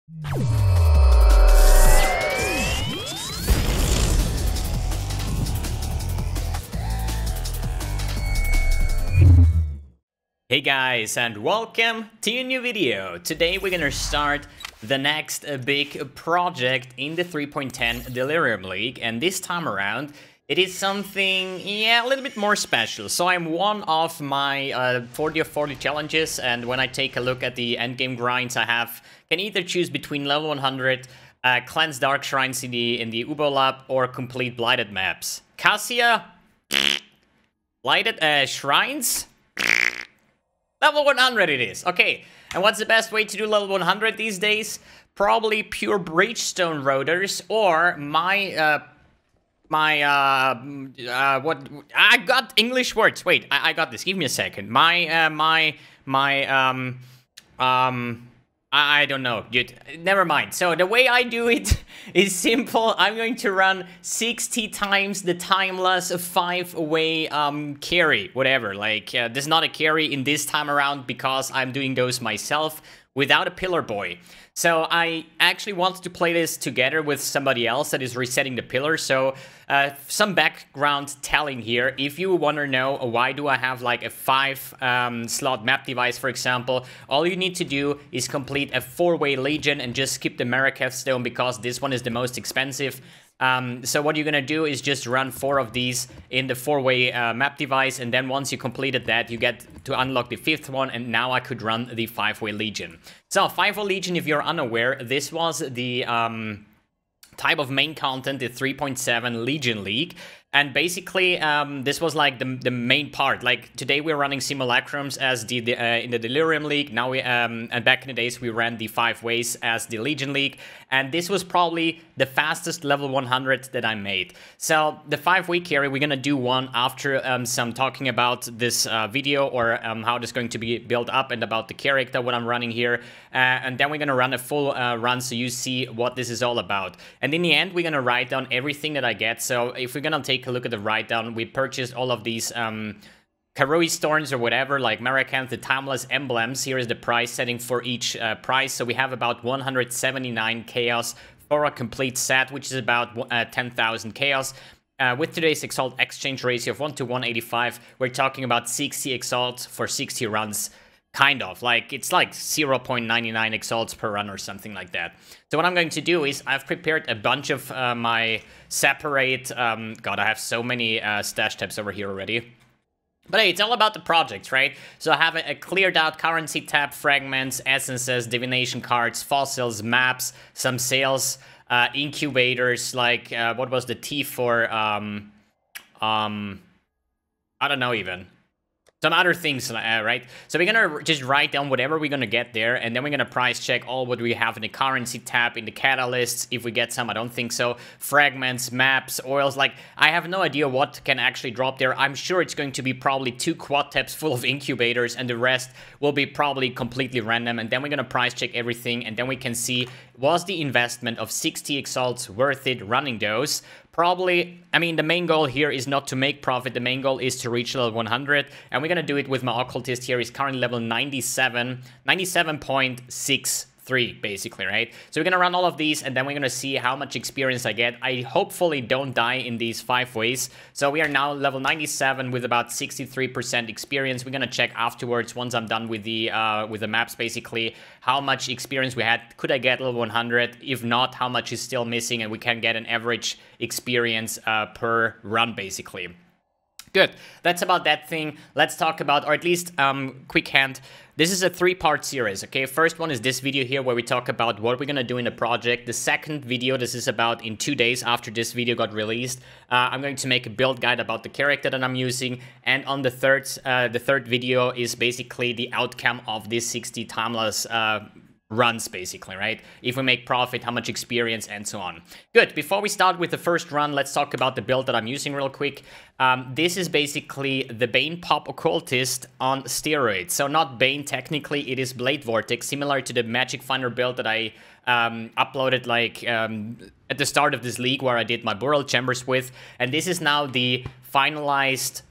Hey guys, and welcome to a new video. Today we're gonna start the next big project in the 3.10 Delirium League, and this time around it is something, a little bit more special. So I'm one of my 40 of 40 challenges, and when I take a look at the endgame grinds I can either choose between level 100, cleanse dark shrines in the Ubo lab, or complete blighted maps. Cassia, blighted shrines. Level 100 it is. Okay, and what's the best way to do level 100 these days? Probably pure Breachstone Rotors, or what? I got English words. Wait, I got this. Give me a second. I don't know, dude. Never mind. So the way I do it is simple. I'm going to run 60 times the timeless 5-way carry, whatever. Like, there's not a carry in this time around because I'm doing those myself without a pillar boy. So I actually wanted to play this together with somebody else that is resetting the pillar. So some background telling here. If you want to know why do I have like a 5-slot map device, for example, all you need to do is complete a 4-way Legion and just skip the Marraketh Stone because this one is the most expensive. So what you're gonna do is just run 4 of these in the 4-way map device, and then once you completed that, you get to unlock the 5th one, and now I could run the 5-way Legion. So 5-way Legion, if you're unaware, this was the type of main content, the 3.7 Legion League. And basically, this was like the main part. Like today, we're running simulacrums as in the Delirium League. Now and back in the days, we ran the 5 ways as the Legion League. And this was probably the fastest level 100 that I made. So the 5-way carry, we're gonna do one after some talking about this video, or how this is going to be built up, and about the character, what I'm running here. And then we're gonna run a full run so you see what this is all about. And in the end, we're gonna write down everything that I get. So if we're gonna take a look at the write down, we purchased all of these Karoi Storms or whatever, like Marraketh, the timeless emblems. Here is the price setting for each price. So we have about 179 chaos for a complete set, which is about 10,000 chaos. With today's Exalt exchange ratio of 1 to 185, we're talking about 60 Exalts for 60 runs. Kind of, like, it's like 0.99 Exalts per run or something like that. So what I'm going to do is, I've prepared a bunch of my separate... God, I have so many stash tabs over here already. But hey, it's all about the projects, right? So I have a cleared out currency tab, fragments, essences, divination cards, fossils, maps, some sales, incubators, like, what was the T for, I don't know even. Some other things, right? So we're gonna just write down whatever we're gonna get there, and then we're gonna price check all what we have in the currency tab, in the catalysts, if we get some. I don't think so. Fragments, maps, oils, like, I have no idea what can actually drop there. I'm sure it's going to be probably 2 quad tabs full of incubators, and the rest will be probably completely random. And then we're gonna price check everything, and then we can see, was the investment of 60 Exalts worth it running those? Probably. I mean, the main goal here is not to make profit. The main goal is to reach level 100. And we're going to do it with my occultist here. He's currently level 97, 97.63, basically, right? So we're going to run all of these, and then we're going to see how much experience I get. I hopefully don't die in these 5 ways. So we are now level 97 with about 63% experience. We're going to check afterwards, once I'm done with the maps, basically, how much experience we had. Could I get level 100? If not, how much is still missing, and we can get an average experience per run, basically. Good. That's about that thing. Let's talk about, or at least quick hand. This is a 3-part series, okay? First one is this video here where we talk about what we're gonna do in the project. The second video, this is about in 2 days after this video got released. I'm going to make a build guide about the character that I'm using. And on the third video is basically the outcome of this 60 timeless runs, basically, right? If we make profit, how much experience, and so on. Good. Before we start with the first run, let's talk about the build that I'm using real quick. This is basically the Bane Pop Occultist on steroids. So not Bane, technically, it is Blade Vortex, similar to the Magic Finder build that I uploaded like at the start of this league, where I did my Burial Chambers with. And this is now the finalized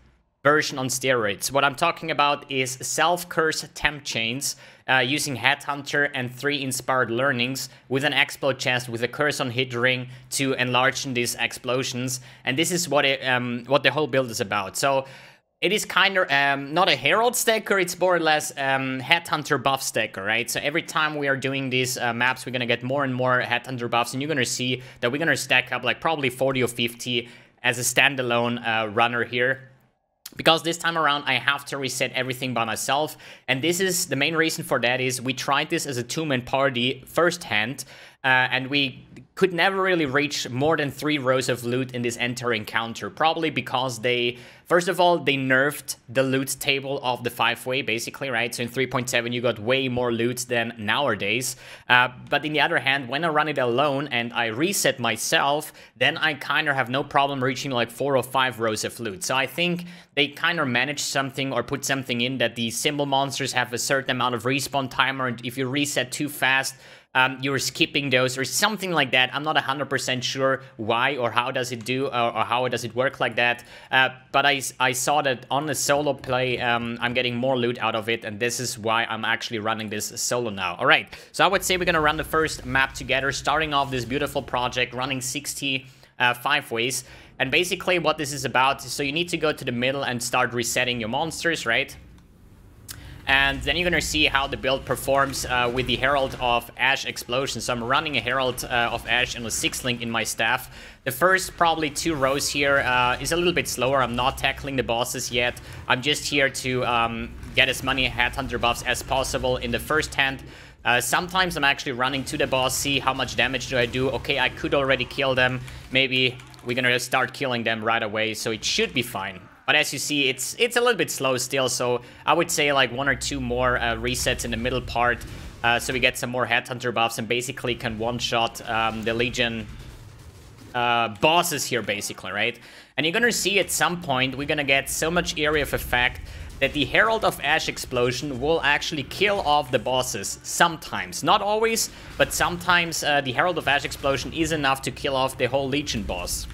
version on steroids. What I'm talking about is self-curse temp chains using Headhunter and 3 inspired learnings with an explode chest with a curse on hit ring to enlarge these explosions. And this is what the whole build is about. So it is kind of not a Herald stacker, it's more or less Headhunter buff stacker, right? So every time we are doing these maps, we're gonna get more and more Headhunter buffs, and you're gonna see that we're gonna stack up like probably 40 or 50 as a standalone runner here. Because this time around, I have to reset everything by myself. And this is the main reason for that is we tried this as a 2-man party firsthand. And we could never really reach more than 3 rows of loot in this entire encounter. Probably because they, first of all, they nerfed the loot table of the 5-way, basically, right? So in 3.7, you got way more loot than nowadays. But on the other hand, when I run it alone and I reset myself, then I kind of have no problem reaching like 4 or 5 rows of loot. So I think they kind of managed something or put something in that the symbol monsters have a certain amount of respawn timer, and if you reset too fast, you're skipping those or something like that. I'm not 100% sure why or how does it do or how does it work like that. But I saw that on the solo play, I'm getting more loot out of it, and this is why I'm actually running this solo now. All right, so I would say we're gonna run the first map together, starting off this beautiful project, running 60 5-ways. And basically what this is about, so you need to go to the middle and start resetting your monsters, right? And then you're gonna see how the build performs with the Herald of Ash explosion. So I'm running a Herald of Ash and a 6-link in my staff. The first probably 2 rows here is a little bit slower. I'm not tackling the bosses yet. I'm just here to get as many Headhunter buffs as possible in the first hand. Sometimes I'm actually running to the boss, see how much damage do I do. Okay, I could already kill them. Maybe we're gonna start killing them right away, so it should be fine. But as you see, it's a little bit slow still, so I would say like 1 or 2 more resets in the middle part, so we get some more Headhunter buffs and basically can one-shot the Legion bosses here, basically, right? And you're gonna see at some point we're gonna get so much area of effect that the Herald of Ash explosion will actually kill off the bosses sometimes. Not always, but sometimes the Herald of Ash explosion is enough to kill off the whole Legion boss.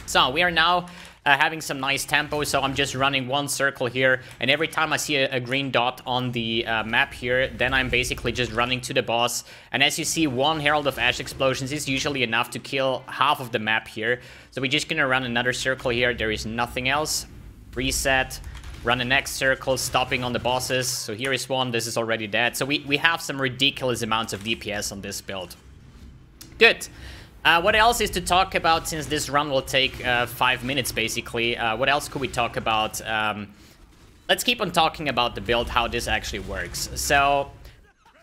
So we are now having some nice tempo, so I'm just running 1 circle here, and every time I see a green dot on the map here, then I'm basically just running to the boss. And as you see, 1 Herald of Ash explosions is usually enough to kill half of the map here. So we're just gonna run another circle here, there is nothing else. Reset, run the next circle, stopping on the bosses. So here is 1, this is already dead. So we have some ridiculous amounts of DPS on this build. Good. What else is to talk about, since this run will take 5 minutes, basically? What else could we talk about? Let's keep on talking about the build, how this actually works. So,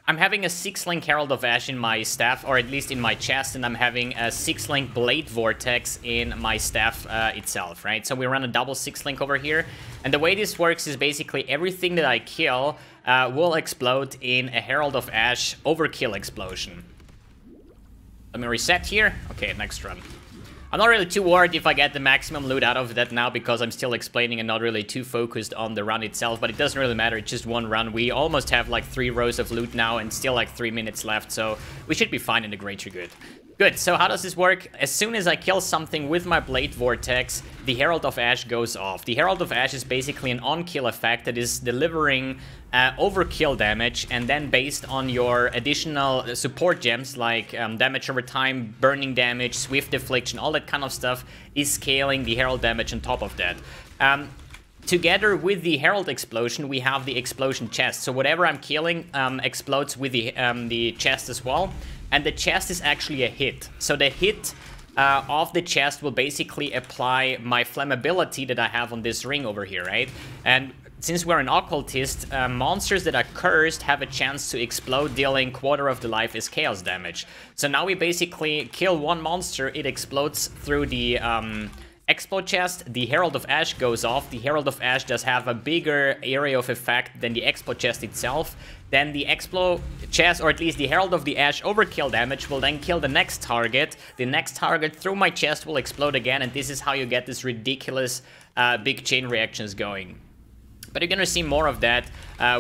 I'm having a 6-link Herald of Ash in my staff, or at least in my chest, and I'm having a 6-link Blade Vortex in my staff itself, right? So we run a double 6-link over here, and the way this works is basically everything that I kill will explode in a Herald of Ash overkill explosion. Let me reset here. Okay, next run. I'm not really too worried if I get the maximum loot out of that now, because I'm still explaining and not really too focused on the run itself, but it doesn't really matter, it's just 1 run. We almost have like 3 rows of loot now and still like 3 minutes left, so we should be fine in the Greater Good. Good, so how does this work? As soon as I kill something with my Blade Vortex, the Herald of Ash goes off. The Herald of Ash is basically an on-kill effect that is delivering overkill damage, and then based on your additional support gems like damage over time, burning damage, swift deflection, all that kind of stuff is scaling the Herald damage on top of that. Together with the Herald explosion, we have the explosion chest. So whatever I'm killing explodes with the chest as well. And the chest is actually a hit. So the hit of the chest will basically apply my flammability that I have on this ring over here, right? And since we're an occultist, monsters that are cursed have a chance to explode, dealing 1/4 of the life as chaos damage. So now we basically kill 1 monster, it explodes through the explode chest, the Herald of Ash goes off. The Herald of Ash does have a bigger area of effect than the explode chest itself. Then the explode chest, or at least the Herald of the Ash overkill damage, will then kill the next target. The next target through my chest will explode again, and this is how you get this ridiculous big chain reactions going. But you're gonna see more of that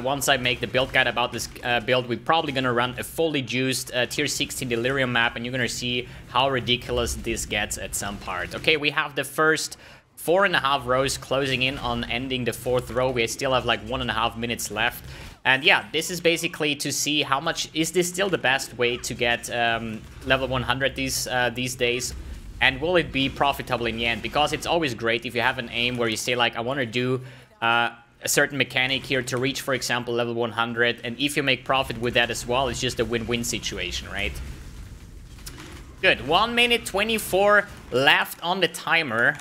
once I make the build guide about this build. We're probably gonna run a fully juiced tier 16 Delirium map, and you're gonna see how ridiculous this gets at some part. Okay, we have the first 4.5 rows closing in on ending the 4th row. We still have like 1.5 minutes left. And yeah, this is basically to see how much, is this still the best way to get level 100 these days? And will it be profitable in the end? Because it's always great if you have an aim where you say like, I want to do a certain mechanic here to reach, for example, level 100. And if you make profit with that as well, it's just a win-win situation, right? Good, 1 minute 24 left on the timer.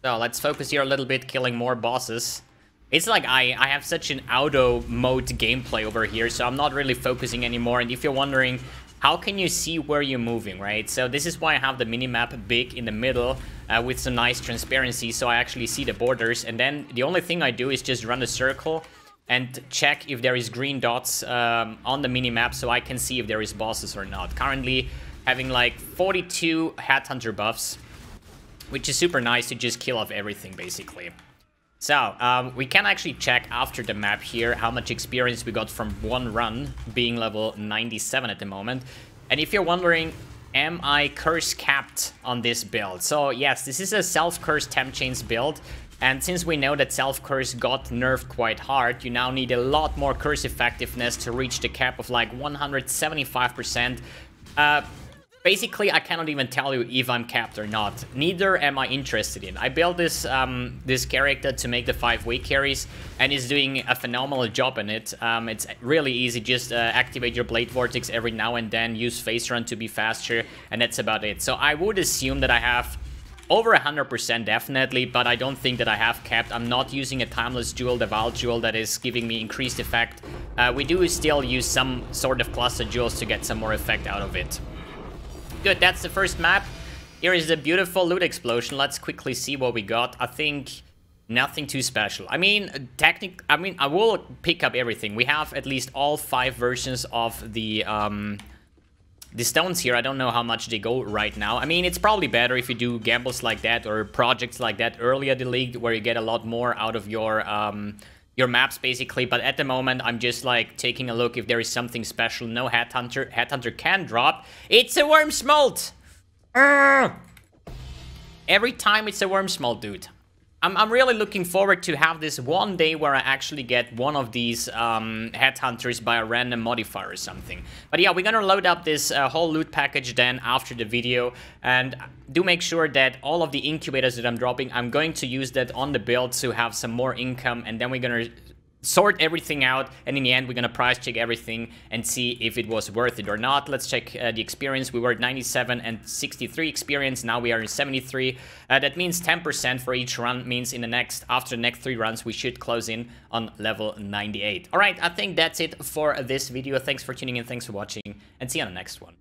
So let's focus here a little bit, killing more bosses. It's like I have such an auto mode gameplay over here, so I'm not really focusing anymore. And if you're wondering, how can you see where you're moving, right? So this is why I have the minimap big in the middle with some nice transparency, so I actually see the borders. And then the only thing I do is just run a circle and check if there is green dots on the minimap, so I can see if there is bosses or not. Currently having like 42 Headhunter buffs, which is super nice to just kill off everything, basically. So, we can actually check after the map here how much experience we got from one run, being level 97 at the moment. And if you're wondering, am I curse capped on this build? So, yes, this is a self-curse temp chains build. And since we know that self-curse got nerfed quite hard, you now need a lot more curse effectiveness to reach the cap of like 175%. Basically, I cannot even tell you if I'm capped or not. Neither am I interested in. I built this this character to make the 5-way carries, and he's doing a phenomenal job in it. It's really easy. Just activate your Blade Vortex every now and then, use Phase Run to be faster, and that's about it. So I would assume that I have over 100% definitely, but I don't think that I have capped. I'm not using a Timeless Jewel, the Val Jewel, that is giving me increased effect. We do still use some sort of cluster jewels to get some more effect out of it. Good, that's the first map. Here is the beautiful loot explosion. Let's quickly see what we got. I think nothing too special. I mean, I will pick up everything. We have at least all 5 versions of the stones here. I don't know how much they go right now. I mean, it's probably better if you do gambles like that or projects like that earlier in the league, where you get a lot more out of your maps, basically. But at the moment, I'm just like taking a look if there is something special. No Headhunter. Headhunter can drop. It's a worm smolt. Every time it's a worm smolt, dude. I'm really looking forward to have this one day where I actually get one of these Headhunters by a random modifier or something. But yeah, we're gonna load up this whole loot package then after the video. And do make sure that all of the incubators that I'm dropping, I'm going to use that on the build to have some more income. And then we're gonna sort everything out, and in the end we're gonna price check everything and see if it was worth it or not. Let's check the experience. We were at 97 and 63 experience. Now we are in 73. That means 10% for each run. Means in the after the next 3 runs we should close in on level 98. All right, I think that's it for this video. Thanks for tuning in, thanks for watching, and see you on the next one.